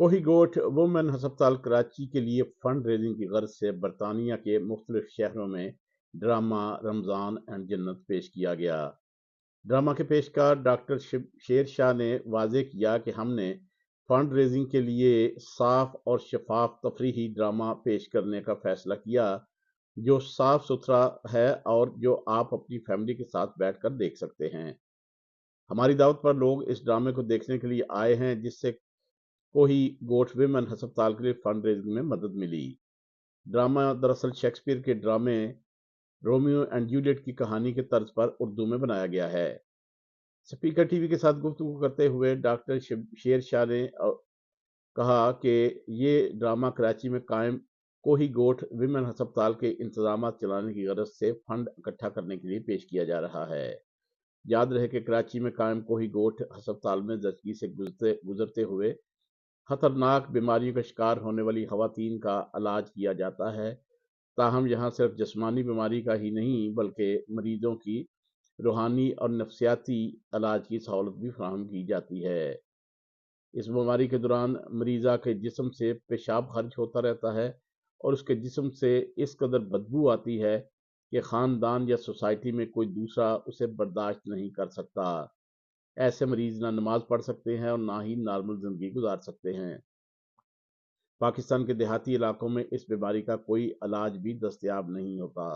کوہی گوٹ women ہسپتال کراچی کے لیے فنڈ ریزنگ کی غرض سے برطانیہ کے مختلف شہروں میں ڈرامہ رمضان اینڈ جنت پیش کیا گیا۔ ڈرامہ کے پیشکار ڈاکٹر شیر شاہ نے واضح کیا کہ ہم نے فنڈ ریزنگ کے لیے صاف اور شفاف تفریحی ڈرامہ پیش کرنے کا فیصلہ کیا جو صاف ستھرا ہے اور جو آپ اپنی فیملی کے ساتھ بیٹھ کر دیکھ سکتے ہیں۔ ہماری دعوت پر لوگ اس ڈرامے کو دیکھنے کے لیے آئے ہیں جس سے کوہی گوٹ ویمن ہسپتال کے لیے فنڈ ریزنگ میں مدد ملی۔ ڈرامہ دراصل شیکسپیئر کے ڈرامے رومیو اینڈ جولیٹ کی کہانی کے طرز پر اردو میں بنایا گیا ہے۔ سپیکر ٹی وی کے ساتھ گفتگو کرتے ہوئے ڈاکٹر شیر شاہ نے کہا کہ یہ ڈرامہ کراچی میں قائم کوہی گوٹ ویمن ہسپتال کے انتظامات چلانے کی غرض سے فنڈ اکٹھا کرنے کے لیے پیش کیا جا رہا ہے۔ یاد رہے کہ کراچی میں قائم کوہی گوٹ ہسپتال میں زچگی سے گزرتے ہوئے خطرناک بیماریوں کا شکار ہونے والی خواتین کا علاج کیا جاتا ہے، تاہم یہاں صرف جسمانی بیماری کا ہی نہیں بلکہ مریضوں کی روحانی اور نفسیاتی علاج کی سہولت بھی فراہم کی جاتی ہے۔ اس بیماری کے دوران مریضہ کے جسم سے پیشاب خارج ہوتا رہتا ہے اور اس کے جسم سے اس قدر بدبو آتی ہے کہ خاندان یا سوسائٹی میں کوئی دوسرا اسے برداشت نہیں کر سکتا۔ ایسے مریض نہ نماز پڑھ سکتے ہیں اور نہ ہی نارمل زندگی گزار سکتے ہیں۔ پاکستان کے دیہاتی علاقوں میں اس بیماری کا کوئی علاج بھی دستیاب نہیں ہوتا۔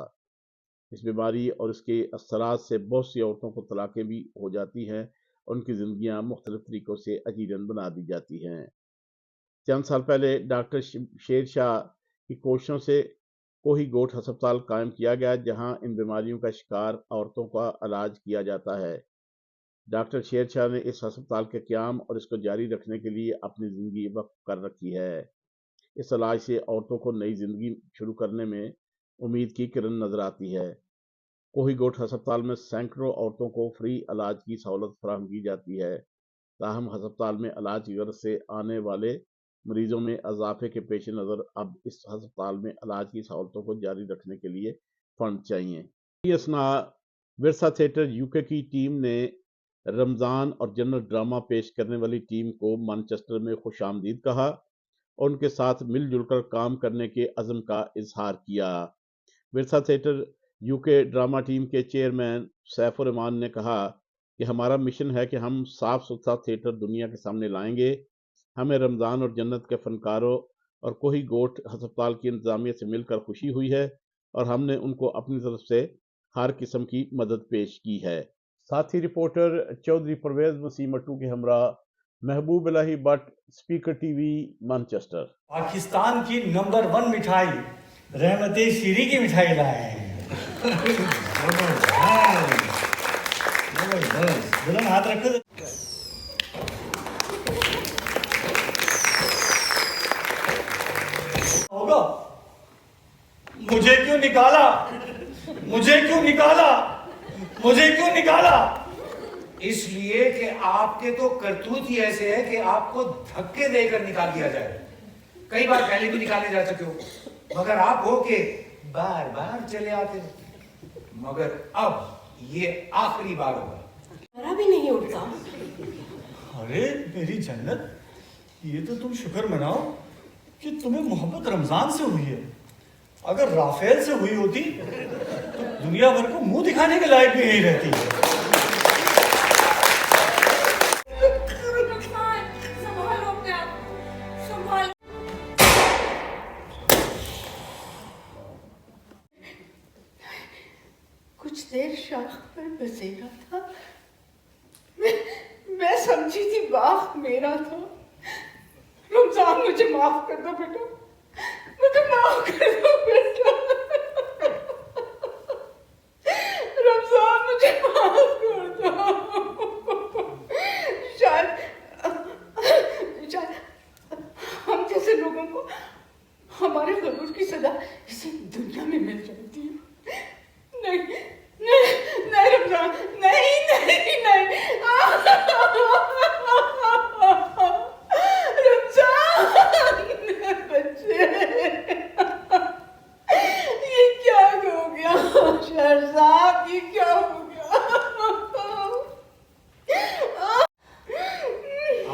اس بیماری اور اس کے اثرات سے بہت سی عورتوں کو طلاقیں بھی ہو جاتی ہیں اور ان کی زندگیاں مختلف طریقوں سے اجیرن بنا دی جاتی ہیں۔ چند سال پہلے ڈاکٹر شیر شاہ کی کوششوں سے کوہی گوٹ ہسپتال قائم کیا گیا جہاں ان بیماریوں کا شکار عورتوں کا علاج کیا جاتا ہے۔ ڈاکٹر شیر شاہ نے اس ہسپتال کے قیام اور اس کو جاری رکھنے کے لیے اپنی زندگی وقف کر رکھی ہے۔ اس علاج سے عورتوں کو نئی زندگی شروع کرنے میں امید کی کرن نظر آتی ہے۔ کوہی گوٹ ہسپتال میں سینکڑوں عورتوں کو فری علاج کی سہولت فراہم کی جاتی ہے، تاہم ہسپتال میں علاج کی غرض سے آنے والے مریضوں میں اضافے کے پیش نظر اب اس ہسپتال میں علاج کی سہولتوں کو جاری رکھنے کے لیے فنڈ چاہیے۔ اثناء ورثہ تھیٹر یوکے کی ٹیم نے رمضان اور جنت ڈرامہ پیش کرنے والی ٹیم کو مانچسٹر میں خوش آمدید کہا اور ان کے ساتھ مل جل کر کام کرنے کے عزم کا اظہار کیا۔ ورثہ تھیٹر یوکے ڈرامہ ٹیم کے چیئرمین سیف الرحمان نے کہا کہ ہمارا مشن ہے کہ ہم صاف ستھرا تھیٹر دنیا کے سامنے لائیں گے۔ ہمیں رمضان اور جنت کے فنکاروں اور کوہی گوٹ ہسپتال کی انتظامیہ سے مل کر خوشی ہوئی ہے اور ہم نے ان کو اپنی طرف سے ہر قسم کی مدد پیش کی ہے۔ ساتھی رپورٹر چودھری پرویز مسیح مٹو کے ہمراہ محبوب الہی but, speaker T V, Manchester. Pakistan کی نمبر 1 مٹھائی رحمت شیری کی مٹھائی لائے ہیں۔ بلند ہاتھ رکھو۔ ہوگا مجھے کیوں نکالا، مجھے کیوں نکالا، مجھے کیوں نکالا؟ اس لیے کہ آپ کے تو کرتوت ہی ایسے ہے کہ آپ کو دھکے دے کر نکال دیا جائے۔ کئی بار پہلے بھی نکالے جا چکے ہو مگر آپ ہو کہ بار بار چلے آتے، مگر اب یہ آخری بار ہوگا۔ ذرا بھی نہیں اٹھتا۔ ارے میری جنت، یہ تو تم شکر مناؤ کہ تمہیں محبت رمضان سے ہوئی ہے۔ اگر رافیل سے ہوئی ہوتی تو دنیا بھر کو منہ دکھانے کے لائق بھی نہیں رہتی۔ کچھ دیر شاخ پر بسیرا تھا، میں سمجھی تھی باغ میرا تھا۔ رمضان مجھے معاف کر دو بیٹا، مجھے معاف کر دو بیٹا، رمضان مجھے معاف کر دو۔ شاید ہم جیسے لوگوں کو ہمارے غرور کی سزا اسی دنیا میں مل جاتی ہے۔ نہیں نہیں نہیں رمضان، نہیں نہیں نہیں، رمضان بچے، یہ کیا ہو گیا شہزاد، یہ کیا ہو گیا؟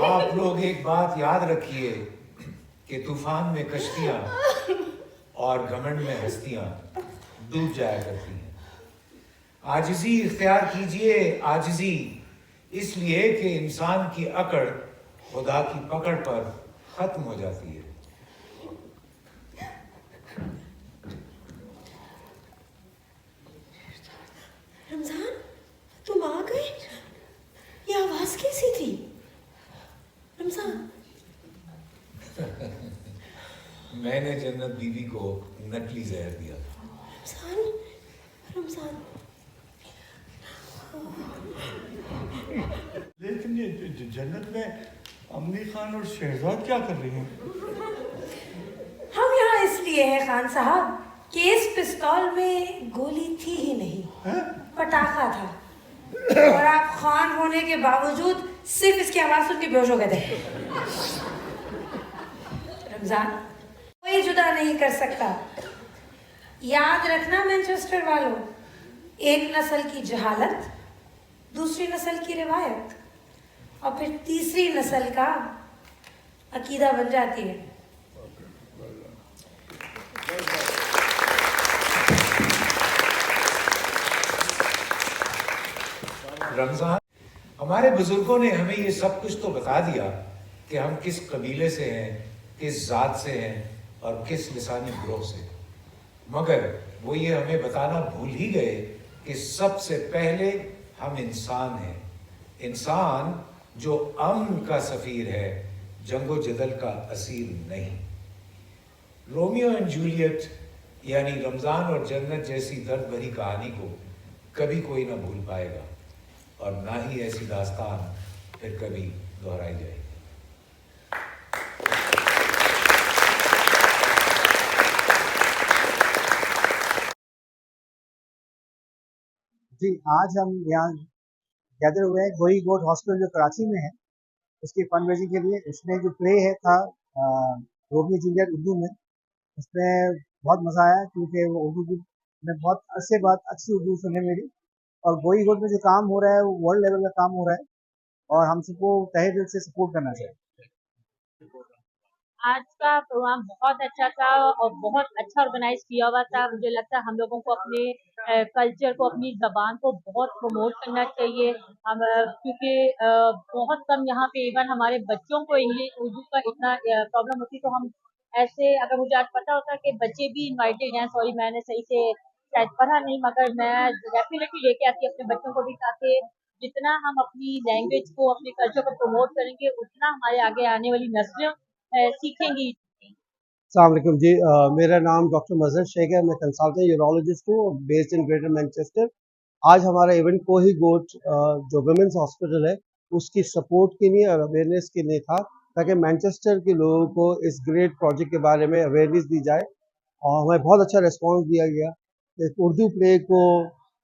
آپ لوگ ایک بات یاد رکھیے، कि तूफान में कश्तियां और घमंड में हस्तियां डूब जाया करती हैं। आजिज़ी इख्तियार कीजिए, आजिज़ी, इसलिए कि इंसान की अकड़ खुदा की पकड़ पर ख़त्म हो जाती है। रमजान, तुम आ गए? ये आवाज कैसी थी? रमजान। मैंने जन्नत बीवी को नकली जहर दिया था। रमजान, रमजान। लेकिन ये जन्नत में अमनी खान और शहजाद क्या कर रही हैं? हम यहाँ इसलिए हैं खान साहब कि इस पिस्तौल में गोली थी ही नहीं, हैं? पटाखा था, और आप खान होने के बावजूद सिर्फ इसकी आवाज सुन के बेहोश हो गए थे। रमजान, कोई जुदा नहीं कर सकता। याद रखना मैनचेस्टर वालों, एक नस्ल की जहालत, दूसरी नस्ल की रिवायत, और फिर तीसरी नस्ल का अकीदा बन जाती है। रमजान, हमारे बुजुर्गों ने हमें ये सब कुछ तो बता दिया कि हम किस कबीले से हैं, किस ज़ात से हैं और किस लिसानी ग्रोह से, मगर वो ये हमें बताना भूल ही गए कि सबसे पहले हम इंसान हैं। इंसान जो अमन का सफ़ीर है, जंगो जदल का असीर नहीं। रोमियो एंड जूलियट यानी रमज़ान और जन्नत जैसी दर्द भरी कहानी को कभी कोई ना भूल पाएगा, और ना ही ऐसी दास्तान फिर कभी दोहराई जाएगी। जी, आज हम यहाँ गैदर हुए हैं गोई गोट हॉस्पिटल जो कराची में है, उसकी फंड रेजिंग के लिए। उसमें जो प्ले है था रोमियो जूलियट उर्दू में, उसमें बहुत मज़ा आया क्योंकि वो उर्दू में बहुत अरसे बाद अच्छी उर्दू सुनने मिली। और गोई गोट में जो काम हो रहा है वो वर्ल्ड लेवल का काम हो रहा है, और हम सबको तहे दिल से सपोर्ट करना चाहिए। आज का प्रोग्राम बहुत अच्छा था और बहुत अच्छा ऑर्गेनाइज किया हुआ था। मुझे लगता है हम लोगों को अपने कल्चर को, अपनी ज़बान को बहुत प्रमोट करना चाहिए। हम क्योंकि बहुत कम यहाँ पे इवन हमारे बच्चों को इंग्लिश उर्दू का इतना प्रॉब्लम होती, तो हम ऐसे, अगर मुझे आज पता होता कि बच्चे भी इनवाइटेड हैं, सॉरी मैंने सही से शायद पढ़ा नहीं, मगर मैं डेफिनेटली लेके आती अपने बच्चों को भी, ताकि जितना हम अपनी लैंग्वेज को, अपने कल्चर को प्रमोट करेंगे, उतना हमारे आगे आने वाली नस्लें सीखेंगी। अस्सलाम वालेकुम जी, मेरा नाम डॉक्टर मजहर शेख है। मैं कंसल्टेंट यूरोलॉजिस्ट हूँ बेस्ड इन ग्रेटर मैनचेस्टर। आज हमारा इवेंट कोही गोट जो वुमेंस हॉस्पिटल है उसकी सपोर्ट के लिए और अवेयरनेस के लिए था, ताकि मैनचेस्टर के लोगों को इस ग्रेट प्रोजेक्ट के बारे में अवेयरनेस दी जाए। और हमें बहुत अच्छा रिस्पॉन्स दिया गया। एक उर्दू प्ले को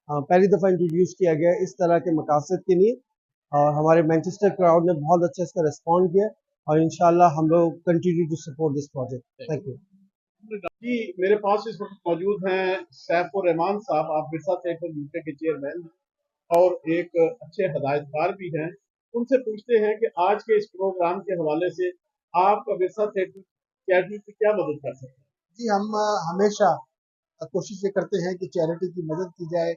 पहली दफ़ा इंट्रोड्यूस किया गया इस तरह के मकासद के लिए, और हमारे मैनचेस्टर क्राउड ने बहुत अच्छा इसका रिस्पॉन्ड किया, और इंशाल्लाह हम लोग continue to support this project. Thank you ji. मेरे पास इस वक्त मौजूद हैं सैफुर रहमान साहब, आप विरसा थिएटर यूके के चेयरमैन और एक अच्छे हदायतकार भी हैं। उनसे पूछते हैं कि आज के इस प्रोग्राम के हवाले से आप विरसा थिएटर चैरिटी की क्या मदद कर सकते हैं? जी, हम हमेशा कोशिश ये करते हैं कि चैरिटी की मदद की जाए,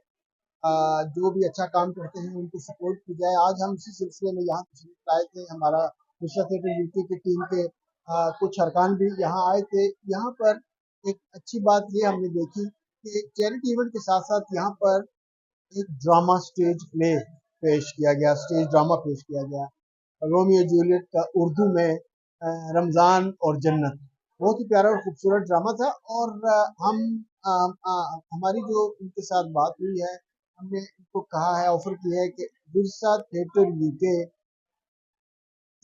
जो भी अच्छा काम करते हैं उनको सपोर्ट की जाए। आज हम इसी सिलसिले में यहाँ तशरीफ लाए थे। हमारा विरसा थिएटर यूके की टीम के कुछ अरकान भी यहाँ आए थे। यहाँ पर एक अच्छी बात ये हमने देखी कि चैरिटी इवेंट के साथ साथ यहाँ पर एक ड्रामा स्टेज प्ले पेश किया गया, स्टेज ड्रामा पेश किया गया, रोमियो जूलियट का उर्दू में रमज़ान और जन्नत। बहुत ही प्यारा और खूबसूरत ड्रामा था। और हमारी जो उनके साथ बात हुई है, हमने उनको कहा है, ऑफर किया है कि विरसा थिएटर यूके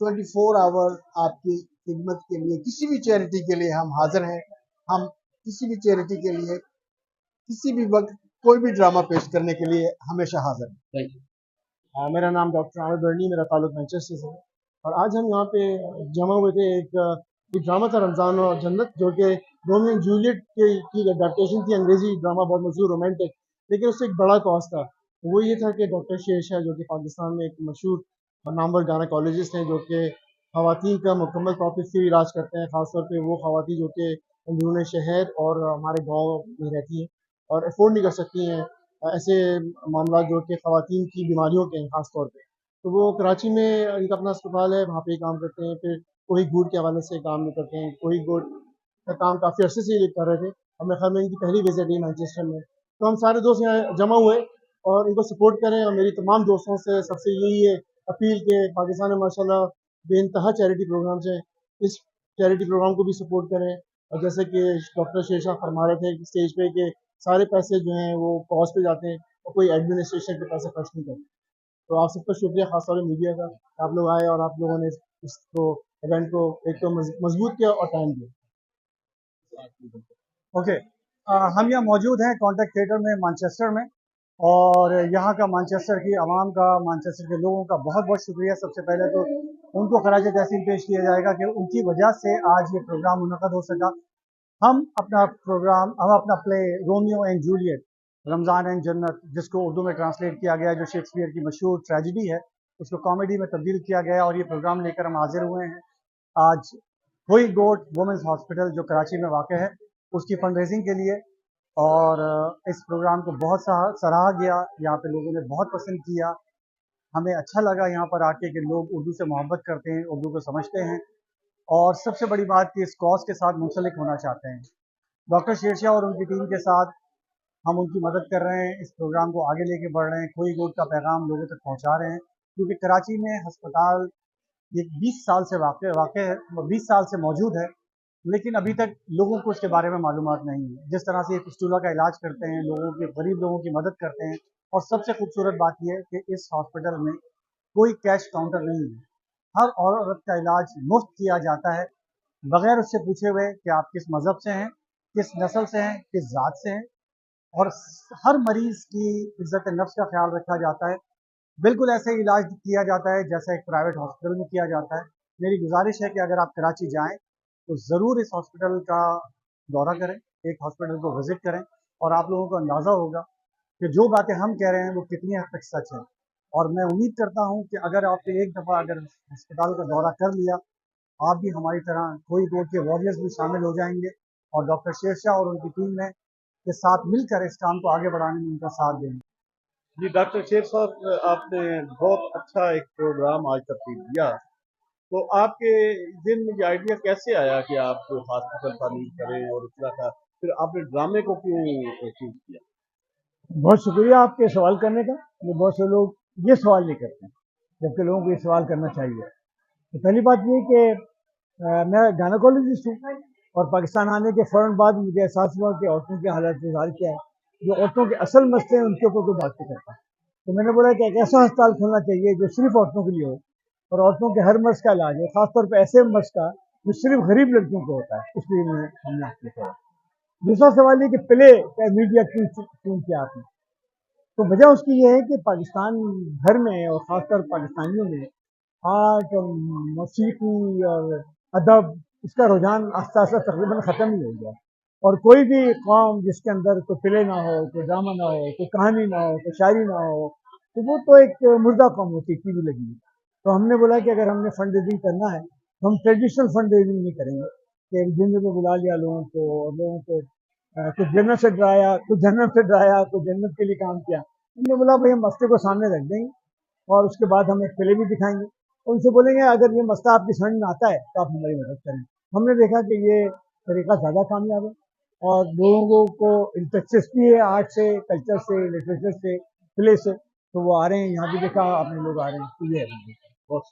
24 आवर आपकी खिदमत के लिए, किसी भी चैरिटी के लिए हम हाजिर हैं। हम किसी भी चैरिटी के लिए किसी भी वक्त कोई भी ड्रामा पेश करने के लिए हमेशा हाजिर हैं। Thank you. मेरा नाम डॉक्टर आमिर बर्नी, मेरा ताल्लुक मैनचेस्टर से है, और आज हम यहाँ पे जमा हुए थे। एक ड्रामा था रमज़ान और जन्नत, जो कि रोमियो एंड जूलियट की अडेप्टेशन थी। अंग्रेजी ड्रामा, बहुत मशहूर रोमांटिक, लेकिन उससे एक बड़ा कॉज था। वो ये था कि डॉक्टर शेरशाह, जो कि पाकिस्तान में एक मशहूर और नामवर गायकोलॉजिस्ट हैं, जो कि ख़वातीन का मुकम्मल तौर पर फ्री इलाज करते हैं, ख़ास तौर पे वो ख़वातीन जो कि अंदरूनी शहर और हमारे गाँव में रहती हैं और अफोर्ड नहीं कर सकती हैं ऐसे मामला जो कि ख़वातीन की बीमारियों के हैं ख़ास तौर पे। तो वो कराची में इनका अपना अस्पताल है, वहाँ पे ही काम करते हैं। फिर कोहिग गुड के हवाले से काम भी करते हैं। कोहिग गुड का काम काफ़ी अरसे से ये कर रहे थे। हमें ख़ैर में इनकी पहली विज़िट है मैनचेस्टर में। तो हम सारे दोस्त यहाँ जमा हुए और इनको सपोर्ट करें और मेरी तमाम दोस्तों से सबसे यही है अपील कि पाकिस्तान में माशाल्लाह बेइंतहा चैरिटी प्रोग्राम्स हैं, इस चैरिटी प्रोग्राम को भी सपोर्ट करें। और जैसे कि डॉक्टर शेरशाह फरमा रहे थे स्टेज पे कि सारे पैसे जो हैं वो कॉज पे जाते हैं और कोई एडमिनिस्ट्रेशन के पैसे खर्च नहीं करते। तो आप सबका शुक्रिया ख़ास तौर पर मीडिया का, आप लोग आए और आप लोगों ने इसको इवेंट को एक तो मजबूत किया और टाइम दिया। ओके, हम यहाँ मौजूद हैं कॉन्टेक्ट थिएटर में मैनचेस्टर में, और यहाँ का मैनचेस्टर की आवाम का, मैनचेस्टर के लोगों का बहुत बहुत शुक्रिया। सबसे पहले तो उनको खराज तहसीन पेश किया जाएगा कि उनकी वजह से आज ये प्रोग्राम मुनक़द हो सका। हम अपना play Romeo and Juliet, Ramzan and जन्नत, जिसको उर्दू में ट्रांसलेट किया गया है, जो शेक्सपियर की मशहूर ट्रेजिडी है, उसको कॉमेडी में तब्दील किया गया और ये प्रोग्राम लेकर हम हाजिर हुए हैं आज कोहिग गोट वुमेंस हॉस्पिटल जो कराची में वाक़ है उसकी फंड रेजिंग के लिए। और इस प्रोग्राम को बहुत सराहा गया, यहाँ पे लोगों ने बहुत पसंद किया। हमें अच्छा लगा यहाँ पर आके कि लोग उर्दू से मोहब्बत करते हैं, उर्दू को समझते हैं, और सबसे बड़ी बात कि इस कॉज के साथ मुंसलिक होना चाहते हैं। डॉक्टर शेरशाह और उनकी टीम के साथ हम उनकी मदद कर रहे हैं, इस प्रोग्राम को आगे लेके बढ़ रहे हैं, कोहिग गोट का पैगाम लोगों तक पहुँचा रहे हैं, क्योंकि कराची में हस्पताल ये 20 साल से वाक़ है, 20 साल से मौजूद है, लेकिन अभी तक लोगों को इसके बारे में मालूमात नहीं है। जिस तरह से ये फिस्टुला का इलाज करते हैं, लोगों के गरीब लोगों की मदद करते हैं, और सबसे खूबसूरत बात यह है कि इस हॉस्पिटल में कोई कैश काउंटर नहीं है। हर औरत का इलाज मुफ्त किया जाता है, बग़ैर उससे पूछे हुए कि आप किस मज़हब से हैं, किस नस्ल से हैं, किस ज़ात से हैं, और हर मरीज़ की इज़्ज़त नफ्स का ख्याल रखा जाता है। बिल्कुल ऐसे ही इलाज किया जाता है जैसा एक प्राइवेट हॉस्पिटल में किया जाता है। मेरी गुजारिश है कि अगर आप कराची जाएँ तो ज़रूर इस हॉस्पिटल का दौरा करें, एक हॉस्पिटल को विज़िट करें, और आप लोगों को अंदाज़ा होगा कि जो बातें हम कह रहे हैं वो कितनी हद तक सच है। और मैं उम्मीद करता हूं कि अगर आपने एक दफ़ा अगर अस्पताल का दौरा कर लिया, आप भी हमारी तरह कोहिग गोट के वॉरियर्स भी शामिल हो जाएंगे और डॉक्टर शेरशाह और उनकी टीम में के साथ मिलकर इस काम को आगे बढ़ाने में उनका साथ देंगे। जी डॉक्टर शेर साहब, आपने बहुत अच्छा एक प्रोग्राम आज तरतीब दिया, तो आपके दिन में ये आइडिया कैसे आया कि आप हॉस्पिटल तामीर करें और इस तरह का, फिर आपने ड्रामे को क्यों चूज किया? बहुत शुक्रिया आपके सवाल करने का। ये बहुत से लोग ये सवाल नहीं करते, जबकि लोगों को ये सवाल करना चाहिए। तो पहली बात ये कि मैं गायनेकोलॉजिस्ट हूँ, और पाकिस्तान आने के फ़ौरन बाद मुझे एहसास हुआ कि औरतों की हालत इज़हार क्या है, जो औरतों के असल मसले हैं उनके ऊपर कोई बात नहीं करता। तो मैंने बोला कि एक ऐसा अस्पताल खोलना चाहिए जो सिर्फ औरतों के लिए हो और औरतों के हर मर्ज़ का इलाज है, ख़ासतौर पर ऐसे मर्ज़ का जो सिर्फ गरीब लड़कियों को होता है। इसलिए हमने आपको कहा। दूसरा सवाल ये कि प्ले का मीडिया क्यों किया आपने, तो वजह उसकी ये है कि पाकिस्तान भर में और ख़ासतौर पाकिस्तानियों में आर्ट और मौसीकी और अदब, इसका रुझान आस्ता आस्ता तकरीबन ख़त्म ही हो गया। और कोई भी कौम जिसके अंदर कोई प्ले ना हो, कोई ड्रामा ना हो, कोई कहानी ना हो, कोई शायरी ना हो, तो वो तो एक मुर्दा कौम होती है, टीवी लगी। तो हमने बोला कि अगर हमने फंड रेजिंग करना है तो हम ट्रेडिशनल फंड रेजिंग नहीं करेंगे कि जिंदगी में बुला लिया लोगों को और लोगों को कुछ जन्नत से डराया, कुछ जन्नत से डराया, कुछ जन्नत के लिए काम किया। हमने बोला भाई हम मसले को सामने रख देंगे और उसके बाद हम एक प्ले भी दिखाएंगे, उनसे बोलेंगे अगर ये मसला आपकी समझ में आता है तो आप हमारी मदद करें। हमने देखा कि ये तरीका ज़्यादा कामयाब है और लोगों को दिलचस्पी है आर्ट से, कल्चर से, लिटरेचर से, प्ले से, तो वो आ रहे हैं। यहाँ भी देखा आपने लोग आ रहे हैं, तो ये है बहुत।